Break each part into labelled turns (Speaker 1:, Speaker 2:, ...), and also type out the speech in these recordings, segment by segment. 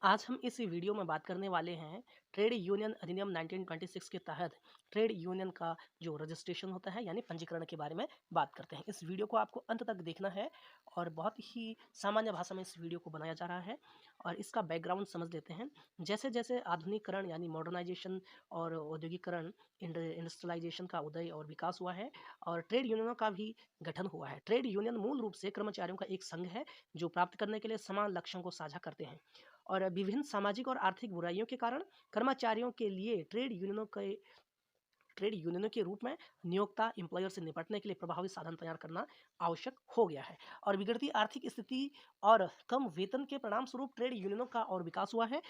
Speaker 1: आज हम इस वीडियो में बात करने वाले हैं ट्रेड यूनियन अधिनियम 1926 के तहत ट्रेड यूनियन का जो रजिस्ट्रेशन होता है यानी पंजीकरण के बारे में बात करते हैं। इस वीडियो को आपको अंत तक देखना है और बहुत ही सामान्य भाषा में इस वीडियो को बनाया जा रहा है और इसका बैकग्राउंड समझ लेते हैं। जैसे जैसे आधुनिकीकरण यानी मॉडर्नाइजेशन और औद्योगिकरण इंडस्ट्रियलाइजेशन का उदय और विकास हुआ है और ट्रेड यूनियनों का भी गठन हुआ है। ट्रेड यूनियन मूल रूप से कर्मचारियों का एक संघ है जो प्राप्त करने के लिए समान लक्ष्यों को साझा करते हैं और विभिन्न सामाजिक और आर्थिक बुराइयों के कारण कर्मचारियों के लिए ट्रेड यूनियनों के रूप में नियोक्ता एम्प्लॉयर से निपटने के लिए प्रभावी साधन तैयार करना आवश्यक हो गया है और बिगड़ती आर्थिक स्थिति और कम वेतन के परिणाम स्वरूप ट्रेड यूनियनों का और विकास हुआ है।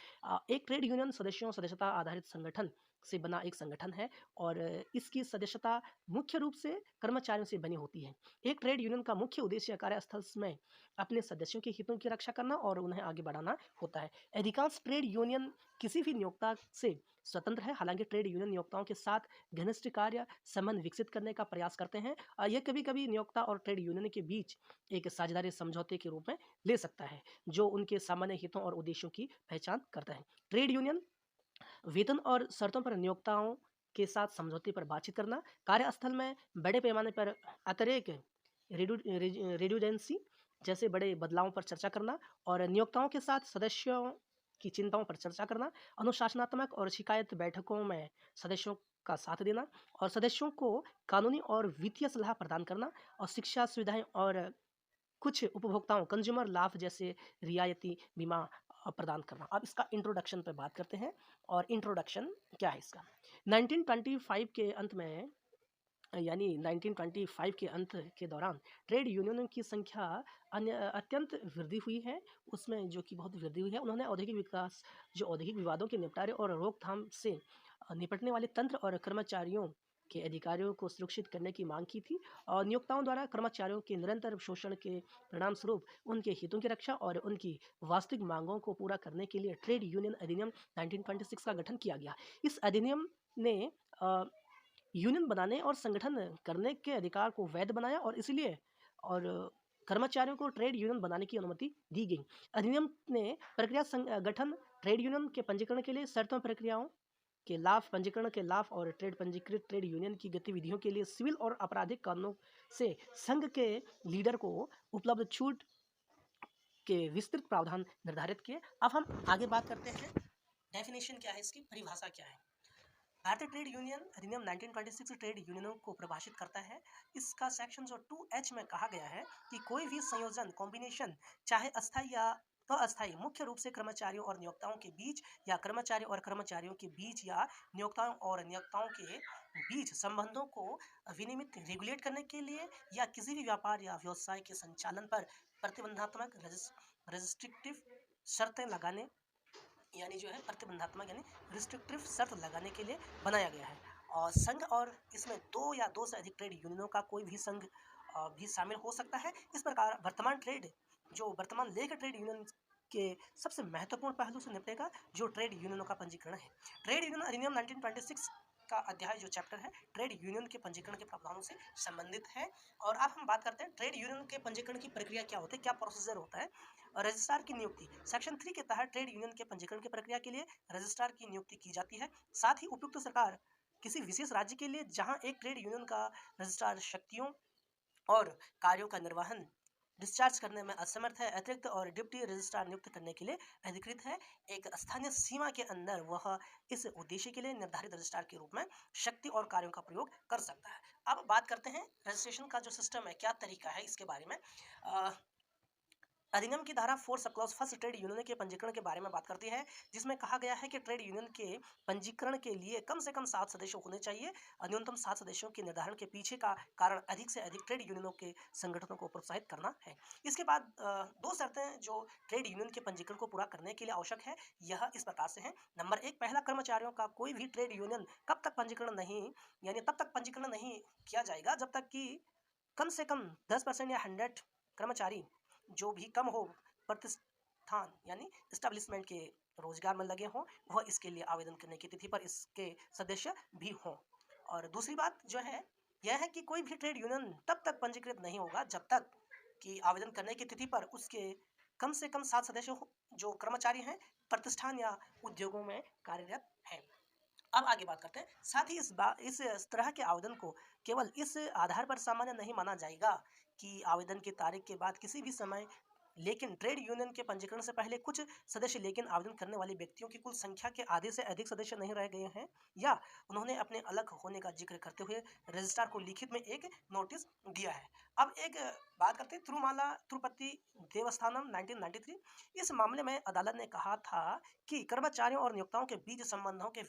Speaker 1: एक ट्रेड यूनियन सदस्यता आधारित संगठन से बना एक संगठन है और इसकी सदस्यता मुख्य रूप से कर्मचारियों से बनी होती है। एक ट्रेड यूनियन का मुख्य उद्देश्य कार्यस्थल में अपने सदस्यों के हितों की रक्षा करना और उन्हें आगे बढ़ाना होता है। अधिकांश ट्रेड यूनियन किसी भी नियोक्ता से स्वतंत्र है, हालांकि ट्रेड यूनियन नियोक्ताओं के साथ घनिष्ठ कार्य संबंध विकसित करने का प्रयास करते हैं। यह कभी-कभी नियोक्ता और ट्रेड यूनियन के बीच एक साझेदारी समझौते के रूप में ले सकता है, जो उनके सामान्य हितों और उद्देश्यों की पहचान करता है। ट्रेड यूनियन वेतन और शर्तों पर नियोक्ताओं के साथ समझौते पर बातचीत करना, कार्यस्थल में बड़े पैमाने पर अतिरेक रिड्यूडेंसी जैसे बड़े बदलावों पर चर्चा करना और नियोक्ताओं के साथ सदस्यों की चिंताओं पर चर्चा करना, अनुशासनात्मक और शिकायत बैठकों में सदस्यों का साथ देना और सदस्यों को कानूनी और वित्तीय सलाह प्रदान करना और शिक्षा सुविधाएं और कुछ उपभोक्ताओं कंज्यूमर लाभ जैसे रियायती बीमा प्रदान करना। अब इसका इंट्रोडक्शन पे बात करते हैं और इंट्रोडक्शन क्या है इसका। 1925 के अंत में यानी 1925 के अंत के दौरान ट्रेड यूनियनों की संख्या अत्यंत वृद्धि हुई है, उसमें जो कि बहुत वृद्धि हुई है। उन्होंने औद्योगिक विवादों के निपटारे और रोकथाम से निपटने वाले तंत्र और कर्मचारियों के अधिकारियों को सुरक्षित करने की मांग की थी और नियोक्ताओं द्वारा कर्मचारियों के निरंतर शोषण के परिणाम स्वरूप उनके हितों की रक्षा और उनकी वास्तविक मांगों को पूरा करने के लिए ट्रेड यूनियन अधिनियम 1926 का गठन किया गया। इस अधिनियम ने यूनियन बनाने और संगठन करने के अधिकार को वैध बनाया और इसलिए और कर्मचारियों को ट्रेड यूनियन बनाने की अनुमति दी गई। अधिनियम ने गठन ट्रेड यूनियन के पंजीकरण के लिए शर्तों प्रक्रियाओं के लाभ, पंजीकरण के लाभ और पंजीकृत ट्रेड यूनियन की गतिविधियों के लिए सिविल और आपराधिक कानूनों से संघ के लीडर को उपलब्ध छूट के विस्तृत प्रावधान निर्धारित किए। अब हम आगे बात करते हैं डेफिनेशन क्या है, इसकी परिभाषा क्या है। भारतीय ट्रेड यूनियन अधिनियम 1926 ट्रेड यूनियनों को परिभाषित करता है। इसका सेक्शन जो 2H में कहा गया है कि कोई भी संयोजन कॉम्बिनेशन चाहे अस्थायी या अस्थायी मुख्य रूप से कर्मचारियों और नियोक्ताओं के बीच या कर्मचारियों और कर्मचारियों के बीच या नियोक्ताओं और नियोक्ताओं के बीच संबंधों को विनियमित रेगुलेट करने के लिए या किसी भी व्यापार या व्यवसाय के संचालन पर प्रतिबंधात्मक रेस्ट्रिक्टिव शर्तें लगाने यानी जो है प्रतिबंधात्मक यानी रिस्ट्रिक्टिव शर्त लगाने के लिए बनाया गया है। और संघ और इसमें दो या दो से अधिक ट्रेड यूनियनों का कोई भी संघ भी शामिल हो सकता है। इस प्रकार वर्तमान लेख ट्रेड यूनियन के सबसे महत्वपूर्ण पहलू से निपटेगा जो ट्रेड यूनियनों का पंजीकरण है। ट्रेड यूनियन अधिनियम 1926 का अध्याय जो चैप्टर है ट्रेड यूनियन के पंजीकरण के प्रावधानों से संबंधित है। और अब हम बात करते हैं ट्रेड यूनियन के पंजीकरण की प्रक्रिया क्या होती है, क्या प्रोसीजर होता है। रजिस्ट्रार की नियुक्ति सेक्शन 3 के तहत ट्रेड यूनियन के पंजीकरण की प्रक्रिया के लिए रजिस्ट्रार की नियुक्ति की जाती है। साथ ही उपयुक्त सरकार किसी विशेष राज्य के लिए जहां एक ट्रेड यूनियन का रजिस्ट्रार शक्तियों और कार्यों का निर्वहन डिस्चार्ज करने में असमर्थ है, अतिरिक्त और डिप्टी रजिस्ट्रार नियुक्त करने के लिए अधिकृत है। एक स्थानीय सीमा के अंदर वह इस उद्देश्य के लिए निर्धारित रजिस्ट्रार के रूप में शक्ति और कार्यों का प्रयोग कर सकता है। अब बात करते हैं रजिस्ट्रेशन का जो सिस्टम है, क्या तरीका है इसके बारे में। अधिनियम की धारा 4 sub clause first trade union के पंजीकरण के बारे में बात करती है, जिसमें कहा गया है कि ट्रेड यूनियन के पंजीकरण के लिए कम से कम 7 सदस्य होने चाहिए। न्यूनतम 7 सदस्यों के निर्धारण के पीछे का कारण अधिक से अधिक ट्रेड यूनियनों के संगठनों को प्रोत्साहित करना है। इसके बाद दो शर्तें जो ट्रेड यूनियन के पंजीकरण को पूरा करने के लिए आवश्यक है, यह इस प्रकार से है। नंबर 1, पहला, कर्मचारियों का कोई भी ट्रेड यूनियन तब तक पंजीकरण नहीं किया जाएगा जब तक कि कम से कम 10% या 100 कर्मचारी जो भी कम हो प्रतिष्ठान यानी एस्टेब्लिशमेंट के रोजगार में लगे हों, वह इसके लिए आवेदन करने की तिथि पर इसके सदस्य भी हों। और दूसरी बात जो है यह है कि कोई भी ट्रेड यूनियन तब तक पंजीकृत नहीं होगा जब तक कि आवेदन करने की तिथि पर उसके कम से कम 7 सदस्य जो कर्मचारी हैं प्रतिष्ठान या उद्योगों में कार्यरत है। अब आगे बात करते हैं। साथ ही इस तरह के आवेदन को केवल इस आधार पर सामान्य नहीं माना जाएगा कि आवेदन की तारीख के बाद किसी भी समय, लेकिन ट्रेड यूनियन के पंजीकरण से पहले कुछ सदस्य लेकिन आवेदन करने वाले व्यक्तियों की कुल संख्या के आधे से अधिक सदस्य नहीं रह गए हैं, या उन्होंने अपने अलग होने का जिक्र करते हुए रजिस्ट्रार को लिखित में एक नोटिस दिया है। अब एक बात करते हैं तिरुमाला तिरुपति देवस्थानम 1993। इस मामले में अदालत ने कहा था कि कर्मचारियों और नियोक्ताओं के बीच संबंधों के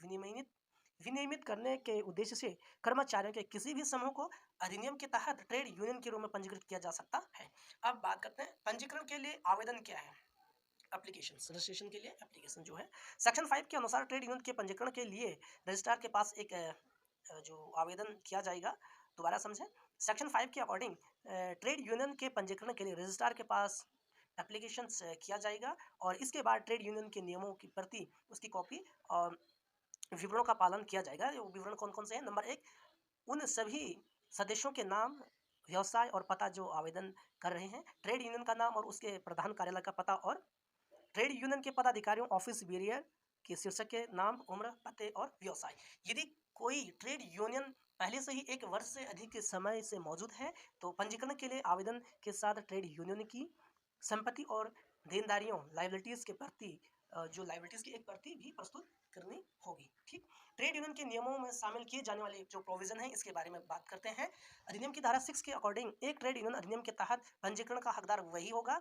Speaker 1: विनियमित करने के उद्देश्य से कर्मचारियों के किसी भी समूह को अधिनियम के तहत ट्रेड यूनियन के रूप में पंजीकृत किया जा सकता है। अब बात करते हैं पंजीकरण के लिए आवेदन क्या है। एप्लीकेशन, रजिस्ट्रेशन के लिए एप्लीकेशन जो है, सेक्शन 5 के अनुसार ट्रेड यूनियन के पंजीकरण के लिए रजिस्ट्रार के पास एक जो आवेदन किया जाएगा। दोबारा समझें, सेक्शन 5 के अकॉर्डिंग ट्रेड यूनियन के पंजीकरण के लिए रजिस्ट्रार के पास एप्लीकेशन किया जाएगा और इसके बाद ट्रेड यूनियन के नियमों की प्रति, उसकी कॉपी और विवरणों का पालन किया जाएगा। विवरण कौन कौन से हैं? नंबर 1, उन सभी सदस्यों के नाम, व्यवसाय और पता जो आवेदन कर रहे हैं, ट्रेड यूनियन का नाम और उसके प्रधान कार्यालय का पता, और ट्रेड यूनियन के पदाधिकारियों, ऑफिस बेरियर के शीर्षक के नाम, उम्र, पते और व्यवसाय। यदि कोई ट्रेड यूनियन पहले से ही 1 वर्ष से अधिक के समय से मौजूद है तो पंजीकरण के लिए आवेदन के साथ ट्रेड यूनियन की संपत्ति और देनदारियों, लाइबिलिटीज के प्रति जो लाइबिलिटीज की एक प्रति भी प्रस्तुत करनी होगी। ठीक, ट्रेड यूनियन के नियमों में शामिल किए जाने वाले जो प्रोविजन है इसके बारे में बात करते हैं। अधिनियम की धारा 6 के अकॉर्डिंग एक ट्रेड यूनियन अधिनियम के तहत पंजीकरण का हकदार वही होगा,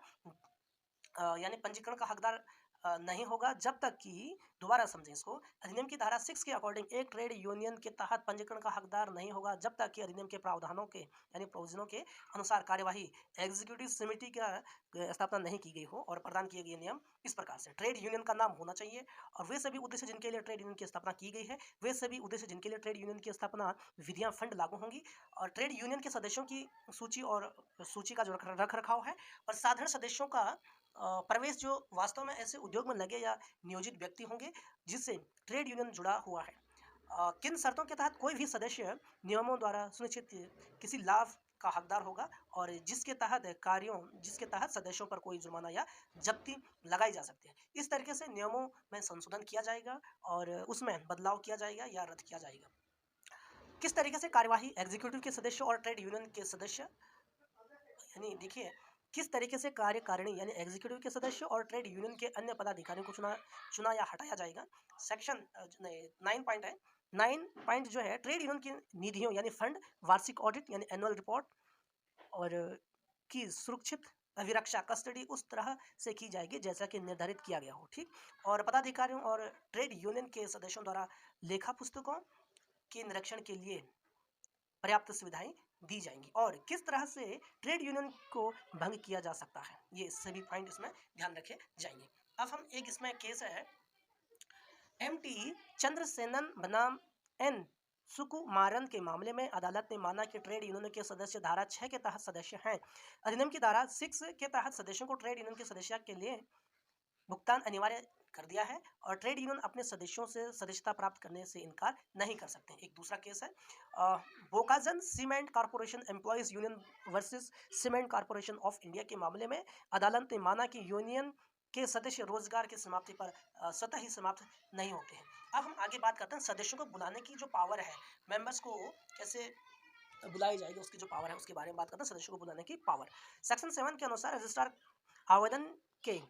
Speaker 1: यानी पंजीकरण का हकदार नहीं होगा जब तक कि, दोबारा समझें इसको, अधिनियम की धारा 6 के अकॉर्डिंग एक ट्रेड यूनियन के तहत पंजीकरण का हकदार नहीं होगा जब तक कि अधिनियम के प्रावधानों के यानी प्रोविजनों के अनुसार कार्यवाही एग्जीक्यूटिव समिति का स्थापना नहीं की गई हो और प्रदान किए गए नियम इस प्रकार से। ट्रेड यूनियन का नाम होना चाहिए और वे सभी उद्देश्य जिनके लिए ट्रेड यूनियन की स्थापना की गई है, वे सभी उद्देश्य जिनके लिए ट्रेड यूनियन की स्थापना विधियां, फंड लागू होंगी, और ट्रेड यूनियन के सदस्यों की सूची और सूची का जो रख रखाव है, और साधारण सदस्यों का प्रवेश जो वास्तव में ऐसे उद्योग में लगे या नियोजित व्यक्ति होंगे जिससे ट्रेड यूनियन जुड़ा हुआ है। किन शर्तों के तहत कोई भी सदस्य नियमों द्वारा सुनिश्चित किसी लाभ का हकदार होगा और जिसके तहत सदस्यों पर कोई जुर्माना या जब्ती लगाई जा सकती है। इस तरीके से नियमों में संशोधन किया जाएगा और उसमें बदलाव किया जाएगा या रद्द किया जाएगा। किस तरीके से कार्यवाही एग्जीक्यूटिव के सदस्य और ट्रेड यूनियन के सदस्य, यानी देखिए किस तरीके से कार्यकारिणी यानी एग्जीक्यूटिव के सदस्य और ट्रेड यूनियन के अन्य पदाधिकारियों को चुना या हटाया जाएगा। सेक्शन 9 पॉइंट है। 9 पॉइंट जो है, ट्रेड यूनियन की निधियों यानी फंड, वार्षिक ऑडिट यानी एनुअल रिपोर्ट और की सुरक्षित अभिरक्षा, कस्टडी उस तरह से की जाएगी जैसा कि निर्धारित किया गया हो। ठीक, और पदाधिकारियों और ट्रेड यूनियन के सदस्यों द्वारा लेखा पुस्तकों के निरीक्षण के लिए पर्याप्त सुविधाएं दी जाएंगी और किस तरह से ट्रेड यूनियन को भंग किया जा सकता है, ये सभी पॉइंट इसमें ध्यान रखे जाएंगे। अब हम एक इसमें केस है MT चंद्रसेनन बनाम N सुकुमारन के मामले में अदालत ने माना कि ट्रेड यूनियन के सदस्य धारा 6 के तहत सदस्य हैं। अधिनियम की धारा 6 के तहत सदस्यों को ट्रेड यूनियन के सदस्य के लिए भुगतान अनिवार्य कर दिया है और ट्रेड यूनियन अपने सदस्यों से सदस्यता प्राप्त करने से इनकार नहीं कर सकते। एक दूसरा केस है Bokajan cement corporation employees union versus cement corporation of India के मामले में अदालत ने माना कि यूनियन के सदस्य रोजगार की समाप्ति पर स्वतः ही समाप्त नहीं होते हैं। अब हम आगे बात करते हैं सदस्यों को बुलाने की जो पावर है, मेंबर्स को कैसे बुलाई जाएगी उसकी जो पावर है उसके बारे में बात करते हैं। सदस्यों को बुलाने की पावर, सेक्शन 7 के अनुसार रजिस्ट्रार आवेदन के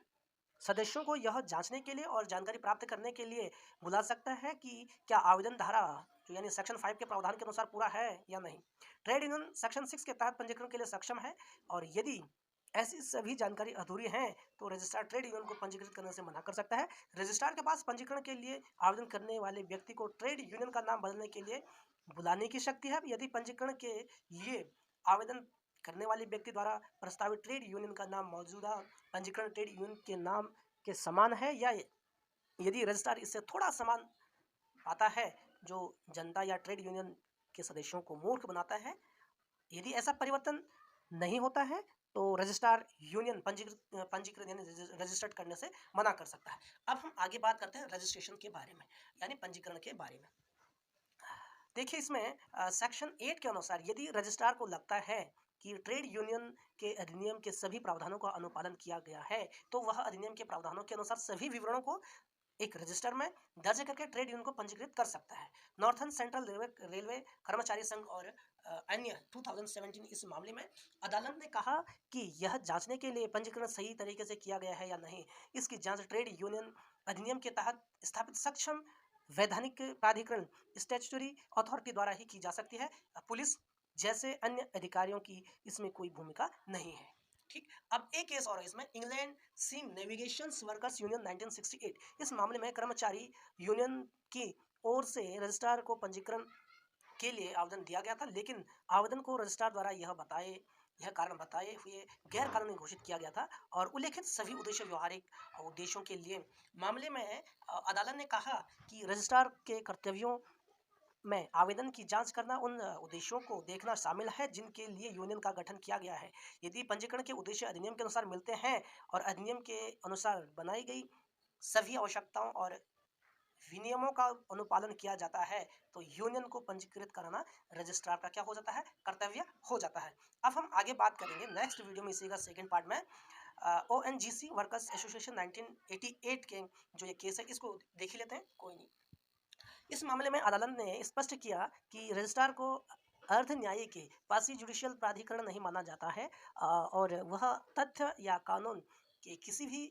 Speaker 1: सदस्यों को यह जांचने के लिए और जानकारी प्राप्त करने के लिए बुला सकता है कि क्या आवेदन धारा जो यानी सेक्शन 5 के प्रावधान के अनुसार पूरा है या नहीं। ट्रेड यूनियन सेक्शन 6 के तहत पंजीकरण के लिए सक्षम है और यदि ऐसी सभी जानकारी अधूरी है तो रजिस्ट्रार ट्रेड यूनियन को पंजीकृत करने से मना कर सकता है। रजिस्ट्रार के पास पंजीकरण के लिए आवेदन करने वाले व्यक्ति को ट्रेड यूनियन का नाम बदलने के लिए बुलाने की शक्ति है। यदि पंजीकरण के लिए आवेदन करने वाले व्यक्ति द्वारा प्रस्तावित ट्रेड यूनियन का नाम मौजूदा पंजीकरण ट्रेड यूनियन के नाम के समान है या यदि रजिस्ट्रार इससे थोड़ा समान पाता है जो जनता या ट्रेड यूनियन के सदस्यों को मूर्ख बनाता है। यदि ऐसा परिवर्तन नहीं होता है तो रजिस्ट्रार यूनियन पंजीकृत यानी रजिस्टर्ड करने से मना कर सकता है। अब हम आगे बात करते हैं रजिस्ट्रेशन के बारे में यानी पंजीकरण के बारे में। देखिए इसमें सेक्शन 8 के अनुसार यदि रजिस्ट्रार को लगता है कि ट्रेड यूनियन के अधिनियम के सभी प्रावधानों का अनुपालन किया गया है, तो वह अधिनियम के प्रावधानों के अनुसार सभी विवरणों को एक रजिस्टर में दर्ज करके ट्रेड यूनियन को पंजीकृत कर सकता है। नॉर्थर्न सेंट्रल रेलवे कर्मचारी संघ और अन्य 2017 इस मामले में अदालत ने कहा कि यह जांचने के लिए पंजीकरण सही तरीके से किया गया है या नहीं, इसकी जांच ट्रेड यूनियन अधिनियम के तहत स्थापित सक्षम वैधानिक प्राधिकरण स्टैट्यूटरी अथॉरिटी द्वारा ही की जा सकती है। पुलिस जैसे अन्य अधिकारियों की इसमें कोई भूमिका नहीं है। ठीक, अब एक केस और है इसमें, England sea navigation workers union 1968। इस मामले में कर्मचारी यूनियन की ओर से रजिस्ट्रार को पंजीकरण के लिए आवेदन दिया गया था, लेकिन आवेदन को रजिस्ट्रार द्वारा यह कारण बताए हुए गैर कानूनी घोषित किया गया था और उल्लेखित सभी उद्देश्य व्यवहारिक उद्देश्यों के लिए मामले में अदालत ने कहा कि रजिस्ट्रार के कर्तव्यों में आवेदन की जांच करना उन उद्देश्यों को देखना शामिल है जिनके लिए यूनियन का गठन किया गया है। यदि पंजीकरण के उद्देश्य अधिनियम के अनुसार मिलते हैं और अधिनियम के अनुसार बनाई गई सभी आवश्यकताओं और विनियमों का अनुपालन किया जाता है, तो यूनियन को पंजीकृत कराना रजिस्ट्रार का क्या हो जाता है, कर्तव्य हो जाता है। अब हम आगे बात करेंगे नेक्स्ट वीडियो में, इसी का सेकेंड पार्ट में ONGC वर्कर्स एसोसिएशन 1988 के जो ये केस है इसको देख ही लेते हैं, कोई नहीं। इस मामले में अदालत ने स्पष्ट किया कि रजिस्ट्रार को अर्ध न्यायिक के पासी जुडिशियल प्राधिकरण नहीं माना जाता है और वह तथ्य या कानून के किसी भी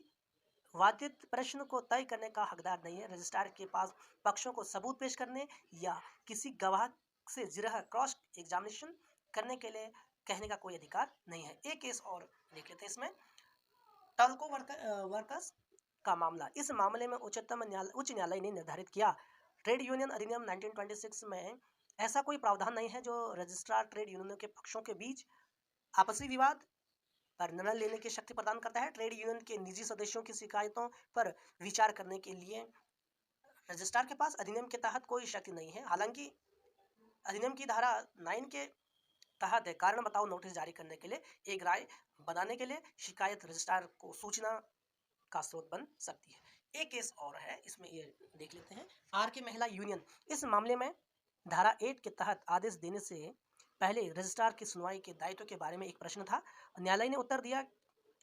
Speaker 1: वादित प्रश्न को तय करने का हकदार नहीं है। रजिस्ट्रार के पास पक्षों को सबूत पेश करने या किसी गवाह से जिरह क्रॉस एग्जामिनेशन करने के लिए कहने का कोई अधिकार नहीं है। एक केस और देख लेते हैं इसमें, टल्को वर्कर्स का मामला। इस मामले में उच्च न्यायालय ने निर्धारित किया ट्रेड यूनियन अधिनियम 1926 में ऐसा कोई प्रावधान नहीं है जो रजिस्ट्रार ट्रेड यूनियनों के पक्षों के बीच आपसी विवाद पर निर्णय लेने की शक्ति प्रदान करता है। ट्रेड यूनियन के निजी सदस्यों की शिकायतों पर विचार करने के लिए रजिस्ट्रार के पास अधिनियम के तहत कोई शक्ति नहीं है। हालांकि अधिनियम की धारा 9 के तहत कारण बताओ नोटिस जारी करने के लिए एक राय बनाने के लिए शिकायत रजिस्ट्रार को सूचना का स्रोत बन सकती है। एक केस और है इसमें, ये देख लेते हैं, आर के महिला यूनियन। इस मामले में धारा 8 के तहत आदेश देने से पहले रजिस्ट्रार की सुनवाई के दायित्व के बारे में एक प्रश्न था। न्यायालय ने उत्तर दिया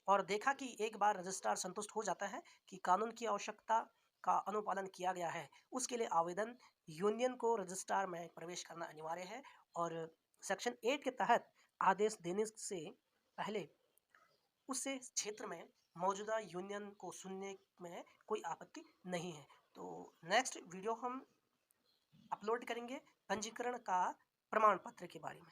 Speaker 1: और देखा कि एक बार रजिस्ट्रार संतुष्ट हो जाता है कि कानून की आवश्यकता का अनुपालन किया गया है, उसके लिए आवेदन यूनियन को रजिस्ट्रार में प्रवेश करना अनिवार्य है और सेक्शन 8 के तहत आदेश देने से पहले उससे क्षेत्र में मौजूदा यूनियन को सुनने में कोई आपत्ति नहीं है। तो नेक्स्ट वीडियो हम अपलोड करेंगे पंजीकरण का प्रमाण पत्र के बारे में।